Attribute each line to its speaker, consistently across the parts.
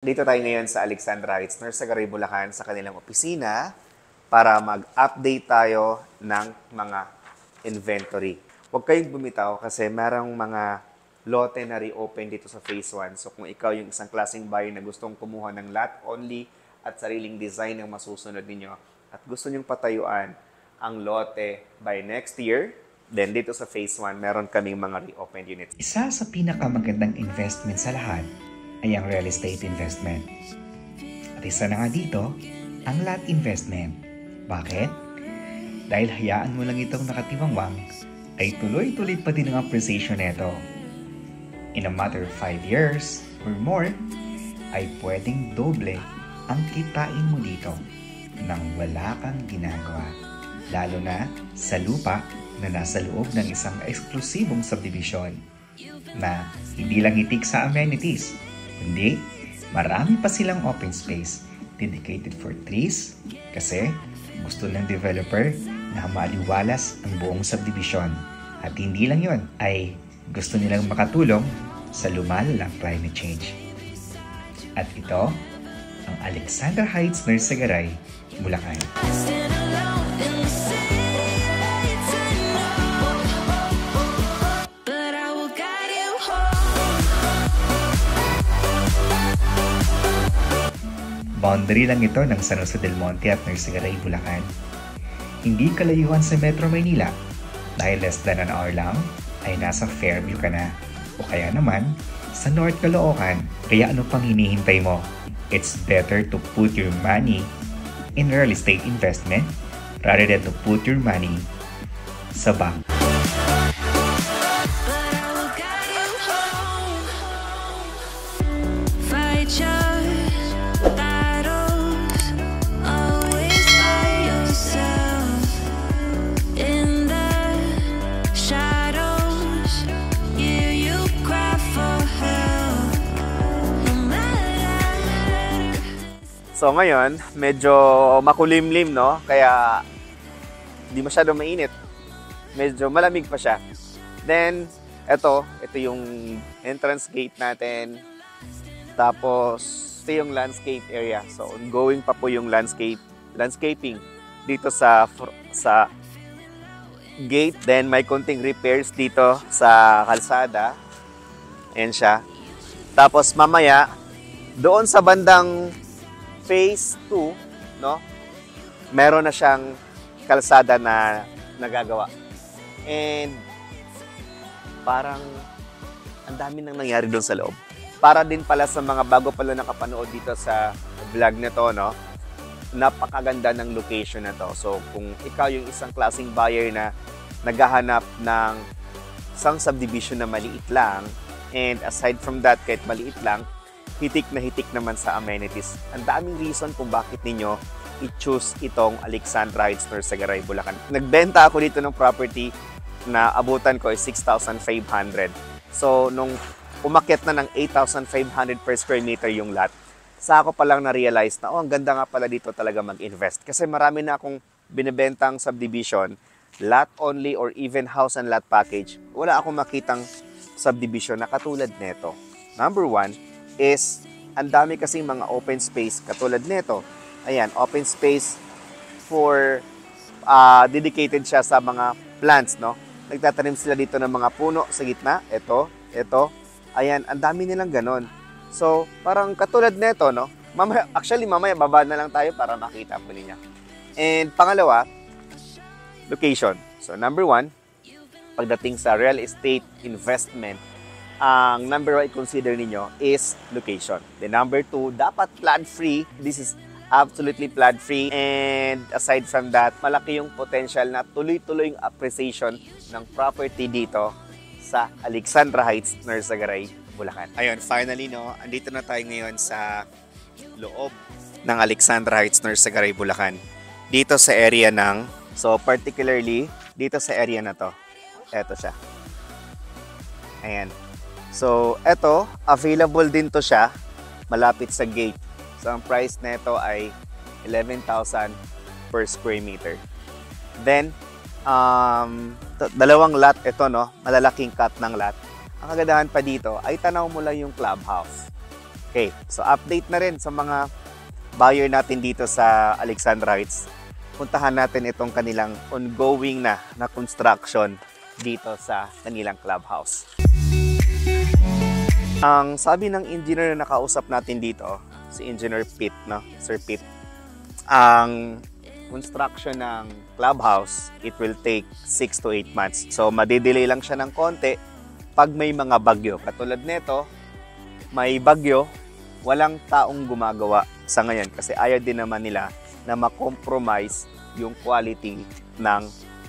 Speaker 1: Dito tayo ngayon sa Alexandra Heights, Norsagaray, Bulacan, sa kanilang opisina para mag-update tayo ng mga inventory. Huwag kayong bumitaw kasi merong mga lote na reopen dito sa Phase 1. So kung ikaw yung isang klaseng buyer na gustong kumuha ng lot only at sariling design ng masusunod ninyo at gusto nyong patayuan ang lote by next year, then dito sa Phase 1, meron kaming mga reopen units.
Speaker 2: Isa sa pinakamagandang investment sa lahat ay ang real estate investment. At isa na nga dito, ang lot investment. Bakit? Dahil hayaan mo lang itong nakatiwangwang, ay tuloy-tuloy pa din ang appreciation nito. In a matter of 5 years or more, ay pwedeng doble ang kitain mo dito nang wala kang ginagawa. Lalo na sa lupa na nasa loob ng isang eksklusibong subdivision na hindi lang hitik sa amenities, kundi marami pa silang open space dedicated for trees kasi gusto ng developer na maliwalas ang buong subdivision. At hindi lang yon, ay gusto nilang makatulong sa lumalalang climate change. At ito, ang Alexandra Heights, Norsagaray, Bulacan. Boundary lang ito ng San Jose del Monte at Norsagaray, Bulacan. Hindi kalayuan sa Metro Maynila dahil less than an hour lang ay nasa Fairview ka na. O kaya naman sa North Caloocan, kaya ano pang hinihintay mo? It's better to put your money in real estate investment rather than to put your money sa bank.
Speaker 1: So ngayon, medyo makulimlim, no? Kaya hindi masyado mainit. Medyo malamig pa siya. Then, ito yung entrance gate natin. Tapos, ito yung landscape area. So, ongoing pa po yung landscaping dito sa gate. Then, may konting repairs dito sa kalsada. Ayan siya. Tapos, mamaya, doon sa bandang Phase 2, no? Meron na siyang kalsada na nagagawa. And parang ang dami nang nangyari doon sa loob. Para din pala sa mga bago pala nakapanood dito sa vlog na to, no? Napakaganda ng location na to. So kung ikaw yung isang klaseng buyer na naghahanap ng isang subdivision na maliit lang, and aside from that, kahit maliit lang, hitik na hitik naman sa amenities. Ang daming reason kung bakit ninyo i-choose itong Alexandra Heights, Norsagaray, Bulacan. Nagbenta ako dito ng property na abutan ko ay 6,500. So, nung umakyat na ng 8,500 per square meter yung lot, sa ako palang na-realize na, ang ganda nga pala dito talaga mag-invest. Kasi marami na akong binibentang subdivision, lot only or even house and lot package. Wala akong makitang subdivision na katulad nito. Number one, is ang dami kasing mga open space katulad nito. Ayan, open space for dedicated siya sa mga plants, no? Nagtatanim sila dito ng mga puno sa gitna. Ito. Ayan, ang dami nilang ganon. So, parang katulad nito, no? Mamaya baba na lang tayo para makita po niya. And pangalawa, location. So, number one, pagdating sa real estate investment, ang number one i-consider ninyo is location. The number two, dapat flood-free. This is absolutely flood-free. And aside from that, malaki yung potential na tuloy-tuloy yung appreciation ng property dito sa Alexandra Heights, Norsagaray, Bulacan. Ayun, finally, no, andito na tayo ngayon sa loob ng Alexandra Heights, Norsagaray, Bulacan. Dito sa area ng, so particularly, dito sa area na to. Eto siya. Ayan. So, eto, available din to siya, malapit sa gate. So, ang price nito ay 11,000 per square meter. Then, dalawang lot ito, no? Malalaking cut ng lot. Ang kagandahan pa dito ay tanaw mo lang yung clubhouse. Okay, so update na rin sa mga buyer natin dito sa Alexandra Heights. Puntahan natin itong kanilang ongoing na construction dito sa kanilang clubhouse. Ang sabi ng engineer na nakausap natin dito, si Engineer Pete, no? Sir Pete, ang construction ng clubhouse, it will take 6 to 8 months. So, madidelay lang siya ng konti pag may mga bagyo. Katulad nito, may bagyo, walang taong gumagawa sa ngayon kasi ayaw din naman nila na ma-compromise yung quality ng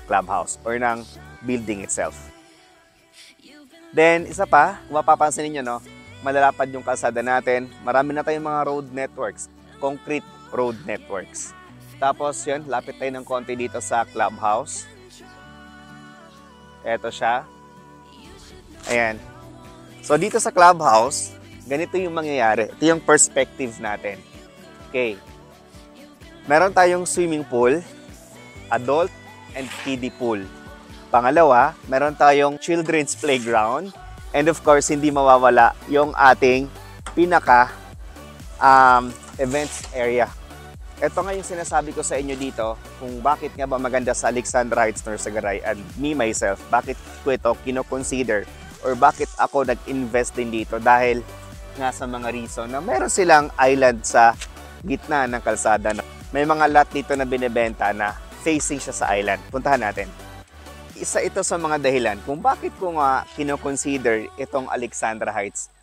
Speaker 1: clubhouse or ng building itself. Then, isa pa, kung mapapansin niyo, no, malalapad yung kalsada natin. Marami na tayong mga road networks, concrete road networks. Tapos yun, lapit tayo ng konti dito sa clubhouse. Ito siya. Ayan. So dito sa clubhouse, ganito yung mangyayari. Ito yung perspective natin. Okay. Meron tayong swimming pool, adult and kiddie pool. Pangalawa, meron tayong children's playground. And of course, hindi mawawala yung ating pinaka events area. Ito nga yung sinasabi ko sa inyo dito kung bakit nga ba maganda sa Alexandra Heights, Norsagaray, and me myself, bakit ko ito kino-consider or bakit ako nag-invest din dito dahil nga sa mga reason na meron silang island sa gitna ng kalsada. May mga lot dito na binibenta na facing siya sa island. Puntahan natin. Isa ito sa mga dahilan kung bakit ko nga kino-consider itong Alexandra Heights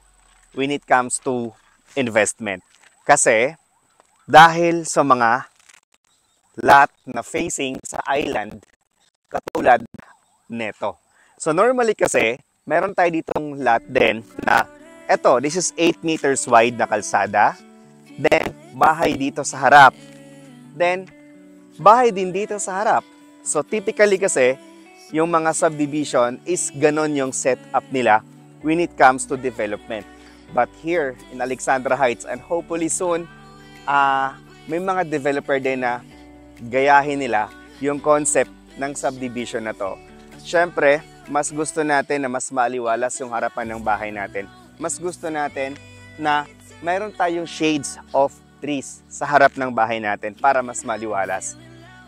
Speaker 1: when it comes to investment. Kasi dahil sa mga lot na facing sa island katulad neto. So normally kasi, meron tayo ditong lot din na eto, this is 8 meters wide na kalsada. Then, bahay dito sa harap. Then, bahay din dito sa harap. So typically kasi, yung mga subdivision is ganon yung setup nila when it comes to development. But here in Alexandra Heights and hopefully soon, may mga developer din na gayahin nila yung concept ng subdivision na to. Siyempre, mas gusto natin na mas maaliwalas yung harapan ng bahay natin. Mas gusto natin na mayroon tayong shades of trees sa harap ng bahay natin para mas maliwalas.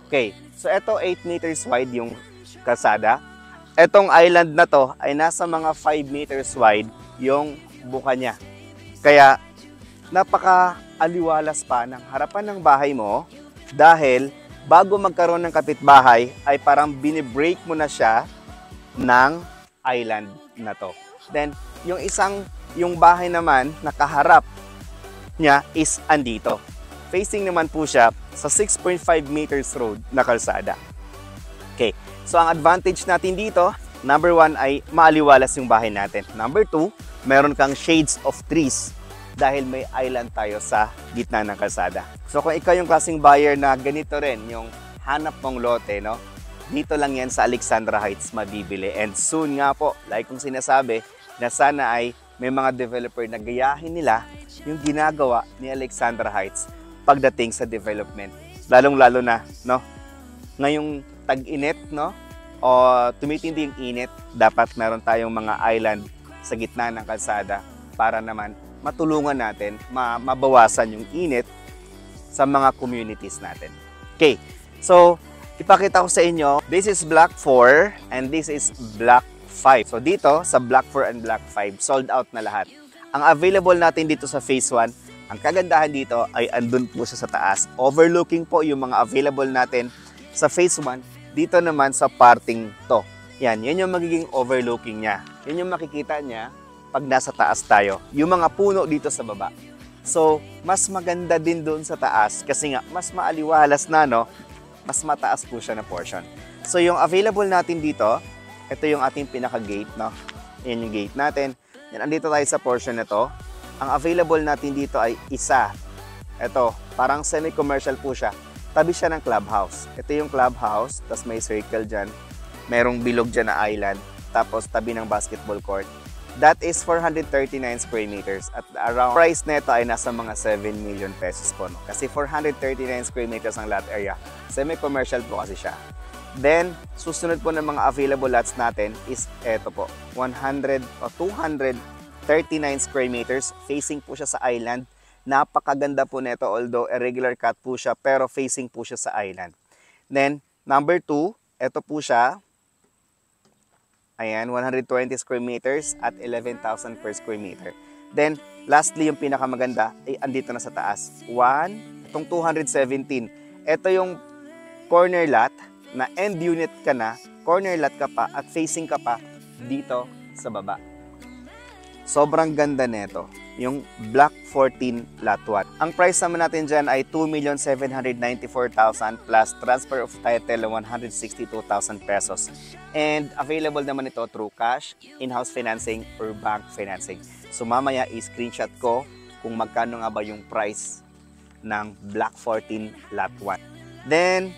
Speaker 1: Okay, so ito 8 meters wide yung kalsada. Etong island na to ay nasa mga 5 meters wide yung buka niya. Kaya napaka-aliwalas pa ng harapan ng bahay mo dahil bago magkaroon ng kapitbahay ay parang binibreak mo na siya ng island na to. Then, yung bahay naman nakaharap niya is andito. Facing naman po siya sa 6.5 meters road na kalsada. Okay, so ang advantage natin dito, number 1 ay maaliwalas yung bahay natin. Number 2, meron kang shades of trees dahil may island tayo sa gitna ng kalsada. So kung ikaw yung klaseng buyer na ganito rin, yung hanap mong lote, no? Dito lang yan sa Alexandra Heights mabibili. And soon nga po, like kong sinasabi, na sana ay may mga developer na gayahin nila yung ginagawa ni Alexandra Heights pagdating sa development. Lalong-lalo na, no? Ngayong tag-init, no? O tumitindi yung init, dapat meron tayong mga island sa gitna ng kalsada para naman matulungan natin, mabawasan yung init sa mga communities natin. Okay, so ipakita ko sa inyo, this is block 4 and this is block 5. So dito, sa block 4 and block 5, sold out na lahat. Ang available natin dito sa phase 1, ang kagandahan dito ay andun po siya sa taas. Overlooking po yung mga available natin sa phase 1, dito naman sa parting to. Yan yung magiging overlooking niya. Yan yung makikita niya pag nasa taas tayo. Yung mga puno dito sa baba. So, mas maganda din doon sa taas kasi nga, mas maaliwalas na, no? Mas mataas po siya na portion. So, yung available natin dito, ito yung ating pinaka-gate, no? Yan yung gate natin. Yan, andito tayo sa portion na to. Ang available natin dito ay isa. Ito, parang semi-commercial po siya. Tabi siya ng clubhouse. Ito yung clubhouse, tapos may circle dyan. Merong bilog dyan na island, tapos tabi ng basketball court. That is 439 square meters at around price nito ay nasa mga 7 million pesos po. No? Kasi 439 square meters ang lot area. Semi-commercial po kasi siya. Then, susunod po ng mga available lots natin is eto po, 100 o 230 39 square meters. Facing po siya sa island. Napakaganda po nito, although irregular cut po siya, pero facing po siya sa island. Then, number 2, ito po siya. Ayan, 120 square meters at 11,000 per square meter. Then, lastly, yung pinakamaganda ay andito na sa taas. Itong 217. Ito yung corner lot na end unit ka na, corner lot ka pa at facing ka pa dito sa baba. Sobrang ganda nito, yung Block 14 Lot 1. Ang price naman natin dyan ay 2,794,000 plus transfer of title 162,000 pesos. And available naman ito through cash, in-house financing, or bank financing. So mamaya i-screenshot ko kung magkano nga ba yung price ng Block 14 Lot 1. Then,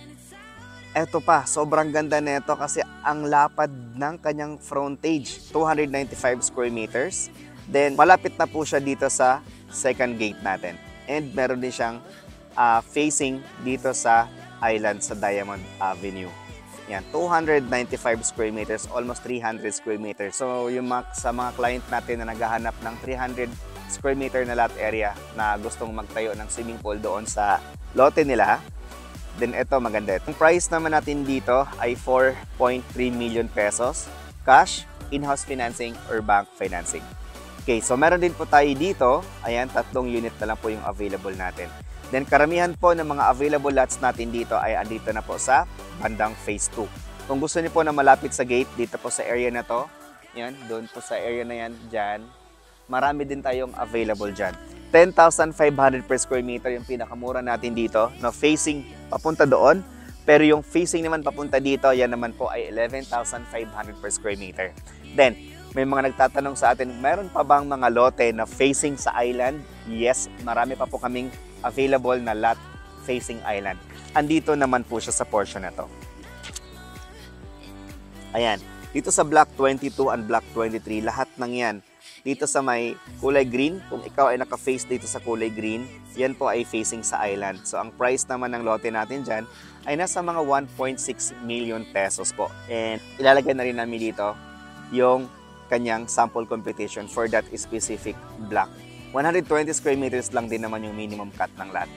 Speaker 1: eto pa, sobrang ganda nito kasi ang lapad ng kanyang frontage, 295 square meters. Then, malapit na po siya dito sa second gate natin. And meron din siyang facing dito sa island sa Diamond Avenue. Yan, 295 square meters, almost 300 square meters. So, sa mga client natin na naghahanap ng 300 square meter na lot area na gustong magtayo ng swimming pool doon sa lote nila, then ito maganda. Ang price naman natin dito ay 4.3 million pesos, cash, in-house financing, or bank financing. Okay, so meron din po tayo dito. Ayan, 3 unit na lang po yung available natin. Then karamihan po ng mga available lots natin dito ay andito na po sa bandang phase 2. Kung gusto niyo po na malapit sa gate, dito po sa area na to, yan, doon po sa area na yan, dyan, marami din tayong available dyan. 10,500 per square meter yung pinakamura natin dito, no, facing papunta doon. Pero yung facing naman papunta dito, yan naman po ay 11,500 per square meter. Then, may mga nagtatanong sa atin, meron pa bang mga lote na facing sa island? Yes, marami pa po kaming available na lot facing island. Andito naman po siya sa portion na to. Ayan, dito sa Block 22 and Block 23, lahat ng yan. Dito sa may kulay green, kung ikaw ay naka-face dito sa kulay green, yan po ay facing sa island. So, ang price naman ng lote natin dyan ay nasa mga 1.6 million pesos po. And ilalagay na rin namin dito yung kanyang sample computation for that specific block. 120 square meters lang din naman yung minimum cut ng lot.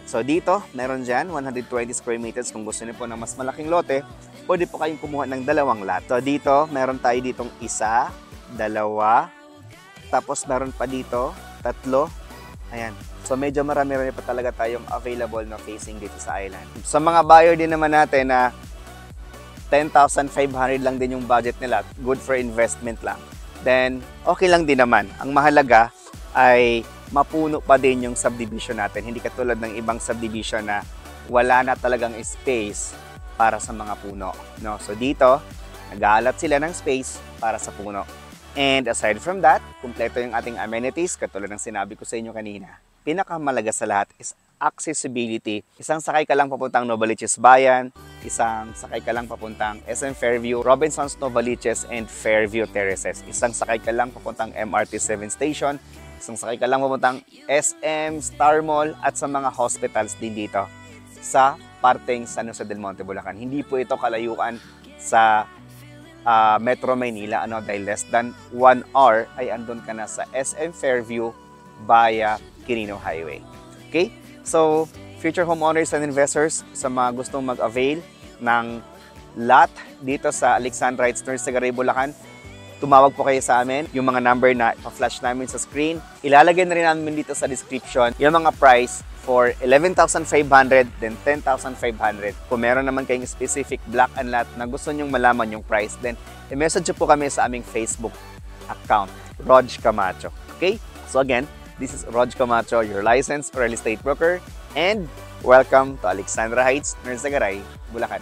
Speaker 1: So dito, meron dyan 120 square meters. Kung gusto niyo po ng mas malaking lote, pwede po kayong kumuha ng 2 lot. So dito, meron tayo ditong 1, 2, tapos meron pa dito 3. Ayan. So medyo marami pa talaga tayong available na facing dito sa island. Sa mga buyer din naman natin na 10,500 lang din yung budget nila, good for investment lang, then okay lang din naman. Ang mahalaga ay mapuno pa din yung subdivision natin. Hindi katulad ng ibang subdivision na wala na talagang space para sa mga puno. No? So dito, nag-aalat sila ng space para sa puno. And aside from that, kumpleto yung ating amenities, katulad ng sinabi ko sa inyo kanina. Pinakamalaga sa lahat is accessibility. Isang sakay ka lang papuntang Novaliches Bayan, isang sakay ka lang papuntang SM Fairview, Robinsons Novaliches, and Fairview Terraces. Isang sakay ka lang papuntang MRT 7 Station, isang sakay ka lang papuntang SM, Star Mall, at sa mga hospitals din dito sa parteng San Jose del Monte, Bulacan. Hindi po ito kalayuan sa Metro Maynila, dahil less than 1 hour ay andun ka na sa SM Fairview via Quirino Highway. Okay? So, future homeowners and investors, sa mga gustong mag-avail ng lot dito sa Alexandra Heights, Norsagaray, Bulacan, tumawag po kayo sa amin. Yung mga number na ipa-flash namin sa screen, ilalagay na rin namin dito sa description yung mga price for 11,500, then 10,500. Kung meron naman kayong specific block and lot na gusto nyong malaman yung price, then i-message po kami sa aming Facebook account, Rog Camacho. Okay? So again, this is Rog Camacho, your licensed real estate broker, and welcome to Alexandra Heights, Norsagaray, Bulacan.